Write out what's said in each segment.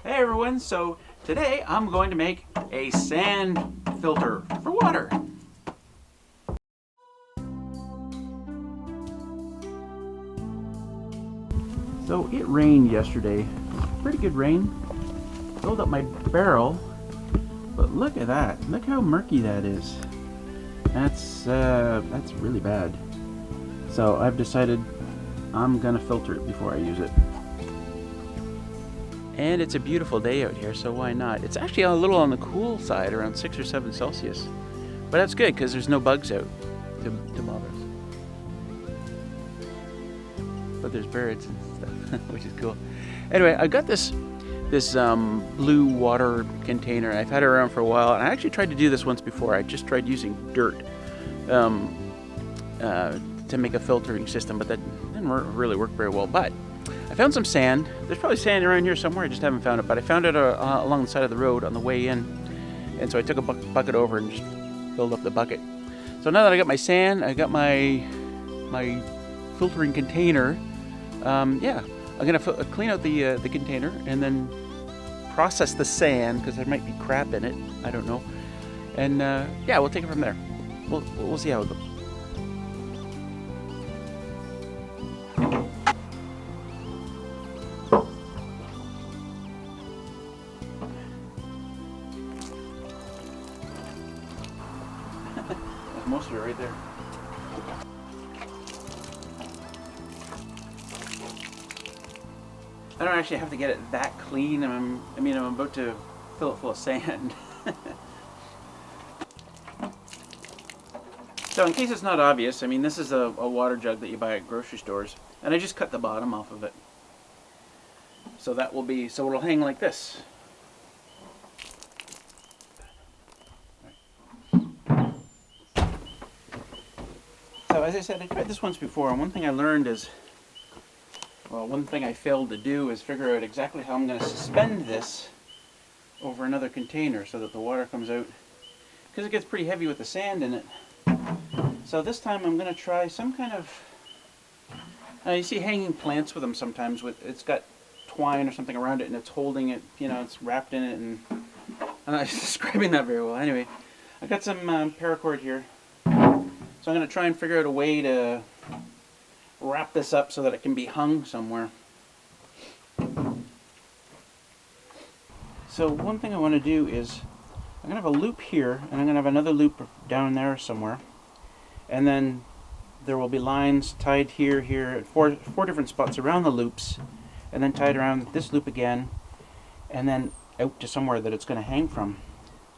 Hey everyone, so today I'm going to make a sand filter for water. So it rained yesterday, pretty good rain, filled up my barrel, but look at that, look how murky that is. That's really bad. So I've decided I'm gonna filter it before I use it. And it's a beautiful day out here, so why not? It's actually a little on the cool side, around 6 or 7 Celsius. But that's good, because there's no bugs out to bother us. But there's birds and stuff, which is cool. Anyway, I got this blue water container. I've had it around for a while, and I actually tried to do this once before. I just tried using dirt to make a filtering system, but that didn't really work very well. But I found some sand. There's probably sand around here somewhere. I just haven't found it. But I found it along the side of the road on the way in. And so I took a bucket over and just filled up the bucket. So now that I got my sand, I got my filtering container. Yeah, I'm going to clean out the container and then process the sand because there might be crap in it. I don't know. And yeah, we'll take it from there. We'll see how it goes. Most of it right there. I don't actually have to get it that clean. I'm about to fill it full of sand. So in case it's not obvious, this is a water jug that you buy at grocery stores, and I just cut the bottom off of it. So it'll hang like this. So as I said, I tried this once before, and one thing I learned is, one thing I failed to do is figure out exactly how I'm going to suspend this over another container so that the water comes out, because it gets pretty heavy with the sand in it. So this time I'm going to try some kind of, you see hanging plants with them sometimes, it's got twine or something around it and it's holding it, it's wrapped in it, and I'm not describing that very well. Anyway, I got some paracord here. So I'm going to try and figure out a way to wrap this up so that it can be hung somewhere. So one thing I want to do is, I'm going to have a loop here, and I'm going to have another loop down there somewhere. And then there will be lines tied here, at four different spots around the loops, and then tied around this loop again, and then out to somewhere that it's going to hang from.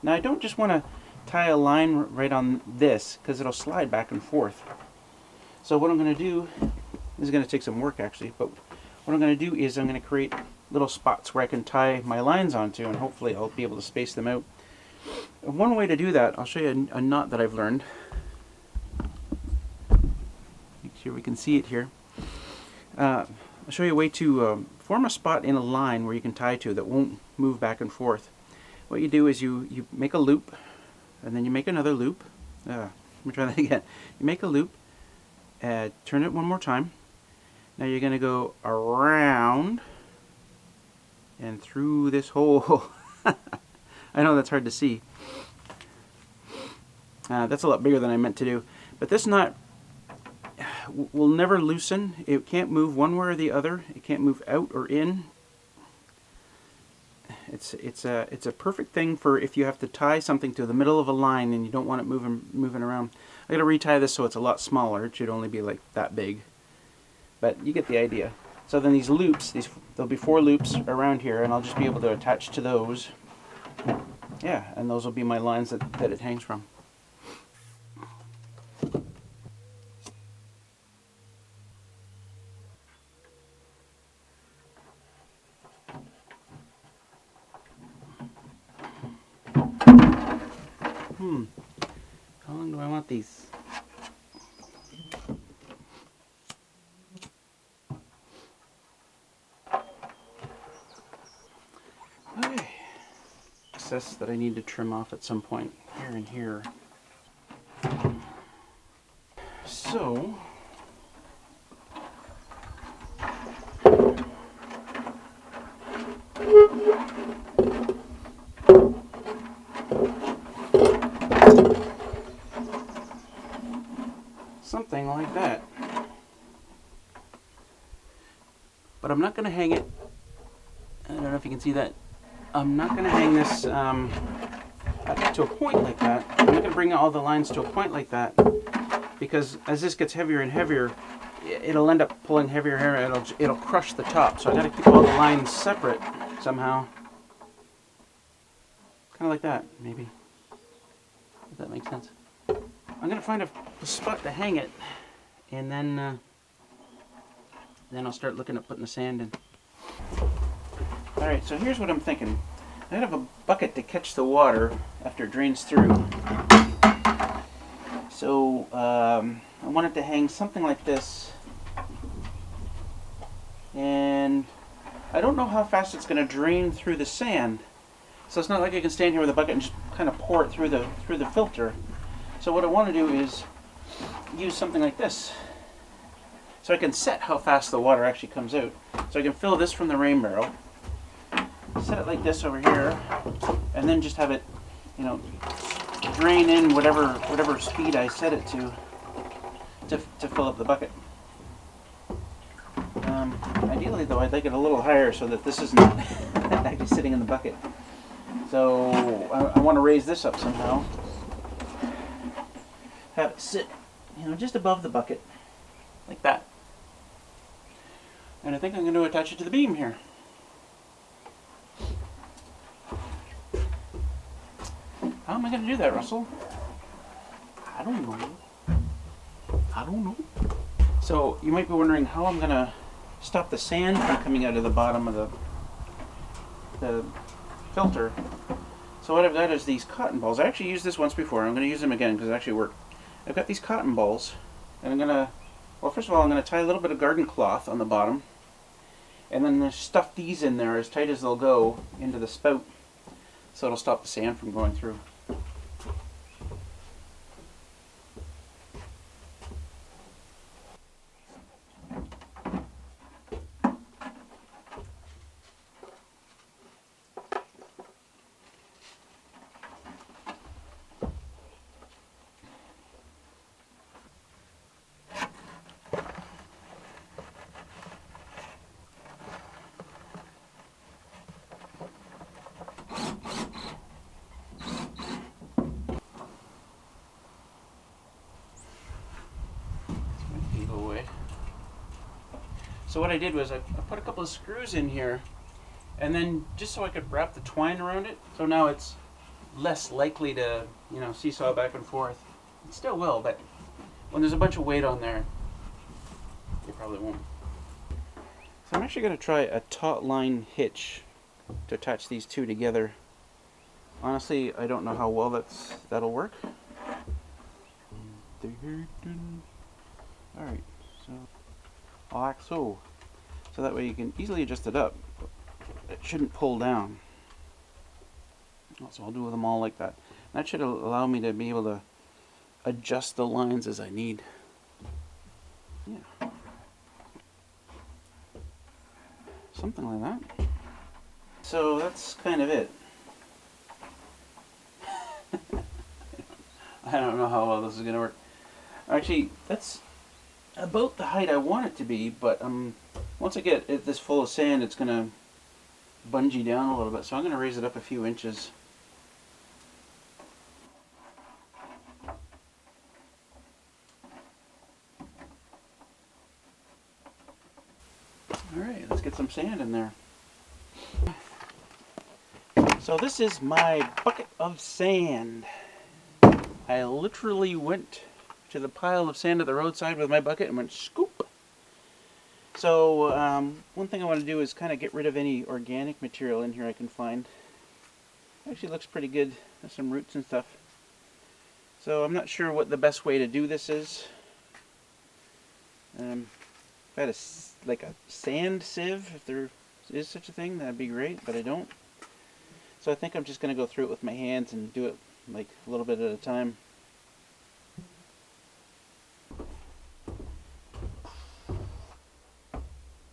Now I don't just want to tie a line right on this, because it'll slide back and forth. So what I'm going to do, this is going to take some work actually, but what I'm going to do is I'm going to create little spots where I can tie my lines onto, and hopefully I'll be able to space them out. And one way to do that, I'll show you a knot that I've learned. Make sure we can see it here. I'll show you a way to form a spot in a line where you can tie to that won't move back and forth. What you do is you make a loop, and then you make another loop. Let me try that again. You make a loop, turn it one more time. Now you're going to go around and through this hole. I know that's hard to see. That's a lot bigger than I meant to do. But this knot will never loosen. It can't move one way or the other. It can't move out or in. It's a perfect thing for if you have to tie something to the middle of a line and you don't want it moving around. I got to retie this so it's a lot smaller. It should only be like that big, but you get the idea. So then these loops, there'll be 4 loops around here, and I'll just be able to attach to those. Yeah, and those will be my lines that it hangs from. How long do I want these? Okay. Excess that I need to trim off at some point here and here. So I'm not going to hang it. I don't know if you can see that. I'm not going to hang this to a point like that. I'm not going to bring all the lines to a point like that, because as this gets heavier and heavier, it'll end up pulling heavier hair. It'll crush the top. So I got to keep all the lines separate somehow. Kind of like that, maybe. If that makes sense. I'm going to find a spot to hang it, and then I'll start looking at putting the sand in. Alright, so here's what I'm thinking. I have a bucket to catch the water after it drains through. So I wanted to hang something like this. And I don't know how fast it's going to drain through the sand. So it's not like I can stand here with a bucket and just kind of pour it through the filter. So what I want to do is use something like this. So I can set how fast the water actually comes out. So I can fill this from the rain barrel, set it like this over here, and then just have it, you know, drain in whatever speed I set it to fill up the bucket. Ideally though, I'd like it a little higher so that this isn't actually sitting in the bucket. So I want to raise this up somehow. Have it sit, you know, just above the bucket, like that. And I think I'm going to attach it to the beam here. How am I going to do that, Russell? I don't know. So you might be wondering how I'm going to stop the sand from coming out of the bottom of the filter. So what I've got is these cotton balls. I actually used this once before. I'm going to use them again because it actually worked. I've got these cotton balls, and I'm going to, well, first of all, I'm going to tie a little bit of garden cloth on the bottom, and then stuff these in there as tight as they'll go into the spout, so it'll stop the sand from going through. So what I did was I put a couple of screws in here, and then just so I could wrap the twine around it, so now it's less likely to, you know, seesaw back and forth. It still will, but when there's a bunch of weight on there, it probably won't. So I'm actually going to try a taut line hitch to attach these two together. Honestly, I don't know how well that'll work. Alright, so like so. So that way you can easily adjust it up. It shouldn't pull down. So I'll do them all like that. That should allow me to be able to adjust the lines as I need. Yeah. Something like that. So that's kind of it. I don't know how well this is going to work. Actually, that's about the height I want it to be, but once I get this full of sand, it's going to bungee down a little bit, so I'm going to raise it up a few inches. Alright, let's get some sand in there. So this is my bucket of sand. I literally went to the pile of sand at the roadside with my bucket and went scoop. So one thing I want to do is kind of get rid of any organic material in here I can find. Actually looks pretty good. There's some roots and stuff. So I'm not sure what the best way to do this is. If I had like a sand sieve, if there is such a thing, that'd be great, but I don't. So I think I'm just going to go through it with my hands and do it like a little bit at a time.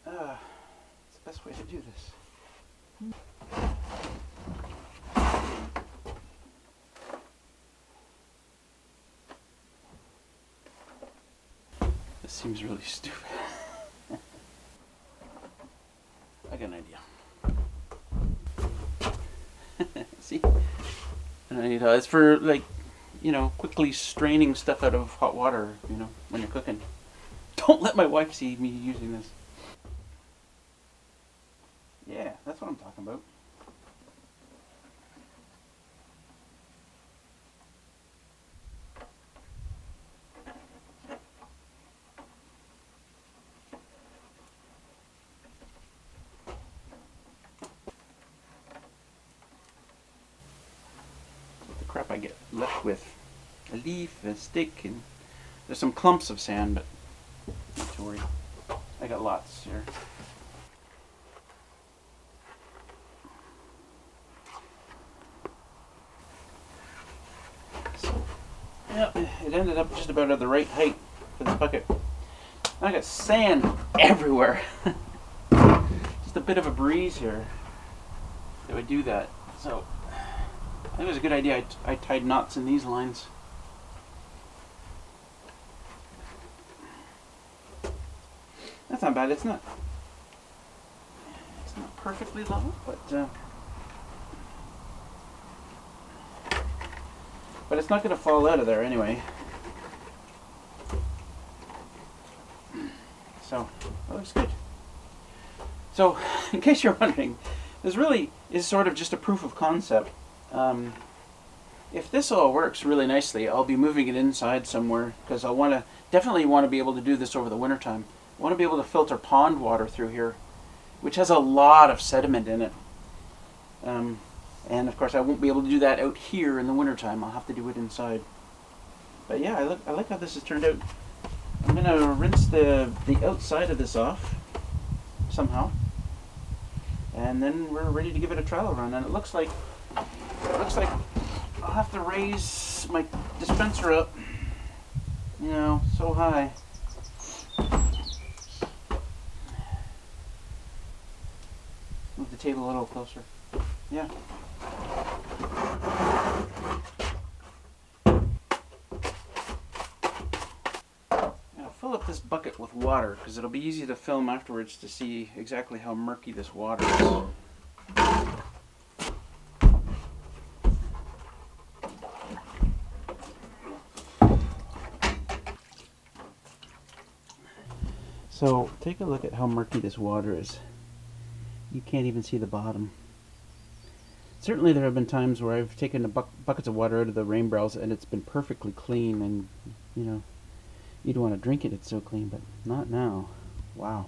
It's the best way to do this. This seems really stupid. got an idea. See? It's for, like, quickly straining stuff out of hot water, when you're cooking. Don't let my wife see me using this. Yeah, that's what I'm talking about. Crap I get left with a leaf, a stick, and there's some clumps of sand, but not to worry. I got lots here. So, yeah, it ended up just about at the right height for this bucket. I got sand everywhere. Just a bit of a breeze here that would do that. So I think it was a good idea I tied knots in these lines. That's not bad. It's not perfectly level, but it's not going to fall out of there anyway. So that looks good. So, in case you're wondering, this really is sort of just a proof of concept. If this all works really nicely, I'll be moving it inside somewhere because I definitely want to be able to do this over the wintertime. I want to be able to filter pond water through here, which has a lot of sediment in it. And of course I won't be able to do that out here in the wintertime. I'll have to do it inside. But yeah, I like how this has turned out. I'm going to rinse the outside of this off somehow. And then we're ready to give it a trial run. And it looks like I'll have to raise my dispenser up, so high. Move the table a little closer. Yeah. I'll fill up this bucket with water because it'll be easy to film afterwards to see exactly how murky this water is. So take a look at how murky this water is. You can't even see the bottom. Certainly there have been times where I've taken the buckets of water out of the rain barrels and it's been perfectly clean, and you'd want to drink it, it's so clean, but not now. Wow.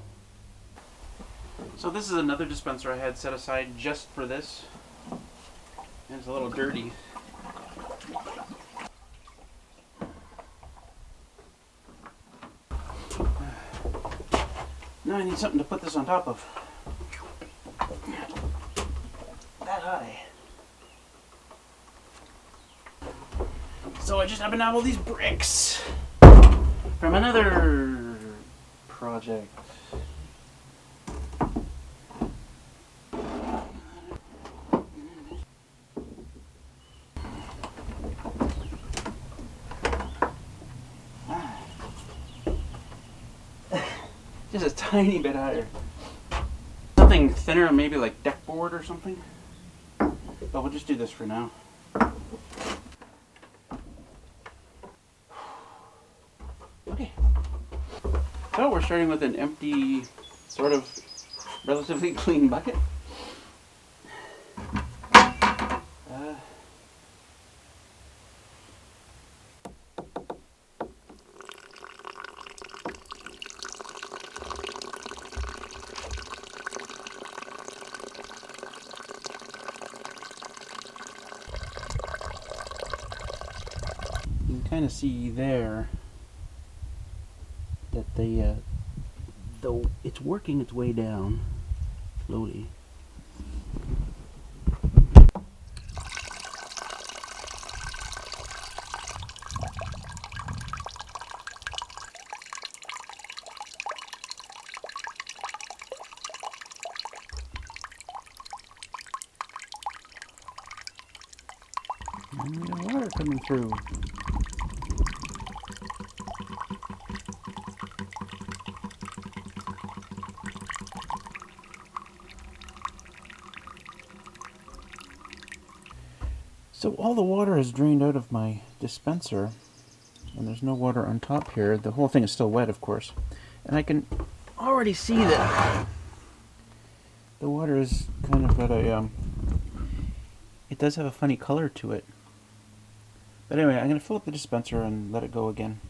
So this is another dispenser I had set aside just for this. And it's a little dirty. Now I need something to put this on top of. That high. So I just happen to have all these bricks from another project. Just a tiny bit higher. Something thinner, maybe like deck board or something. But we'll just do this for now. Okay. So we're starting with an empty, sort of relatively clean bucket. You can kind of see there that though it's working its way down slowly. And we have water coming through. So all the water is drained out of my dispenser, and there's no water on top here. The whole thing is still wet, of course. And I can already see that the water is kind of got a, it does have a funny color to it. But anyway, I'm going to fill up the dispenser and let it go again.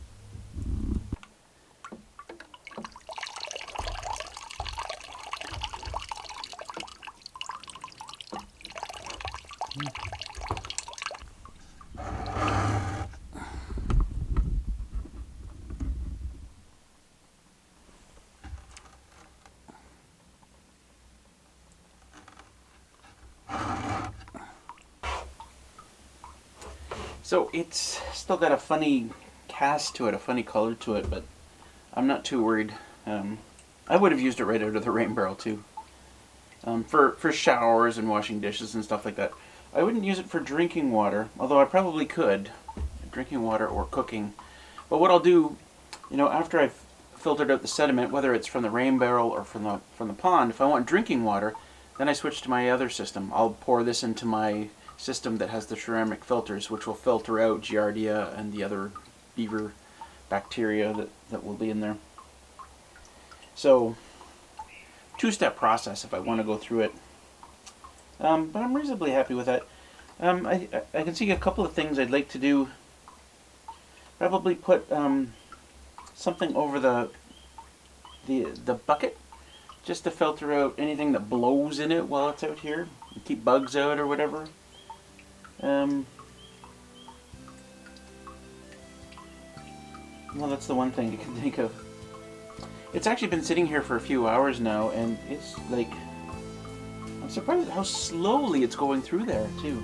So it's still got a funny cast to it, a funny color to it, but I'm not too worried. I would have used it right out of the rain barrel too. For showers and washing dishes and stuff like that. I wouldn't use it for drinking water, although I probably could. Drinking water or cooking. But what I'll do, you know, after I've filtered out the sediment, whether it's from the rain barrel or from the pond, if I want drinking water, then I switch to my other system. I'll pour this into my system that has the ceramic filters, which will filter out Giardia and the other beaver bacteria that will be in there. So, two-step process if I want to go through it. But I'm reasonably happy with that. I can see a couple of things I'd like to do. Probably put something over the bucket, just to filter out anything that blows in it while it's out here, and keep bugs out or whatever. Well, that's the one thing you can think of. It's actually been sitting here for a few hours now, and it's like, I'm surprised at how slowly it's going through there too.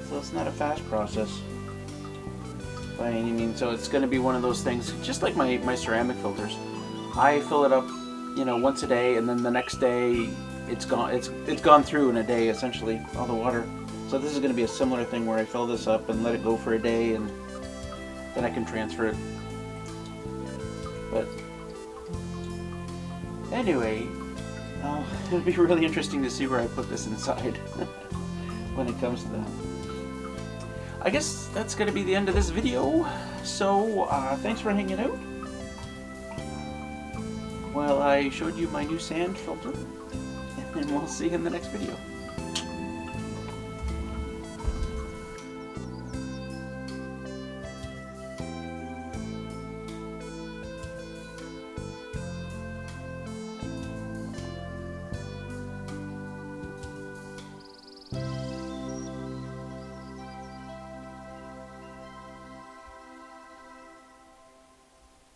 So it's not a fast process by any means. So it's going to be one of those things, just like my ceramic filters. I fill it up, you know, once a day, and then the next day it's gone. It's gone through in a day, essentially, all the water. So this is going to be a similar thing where I fill this up and let it go for a day, and then I can transfer it. But anyway, it'll be really interesting to see where I put this inside when it comes to that. I guess that's going to be the end of this video. So thanks for hanging out while I showed you my new sand filter, and we'll see you in the next video.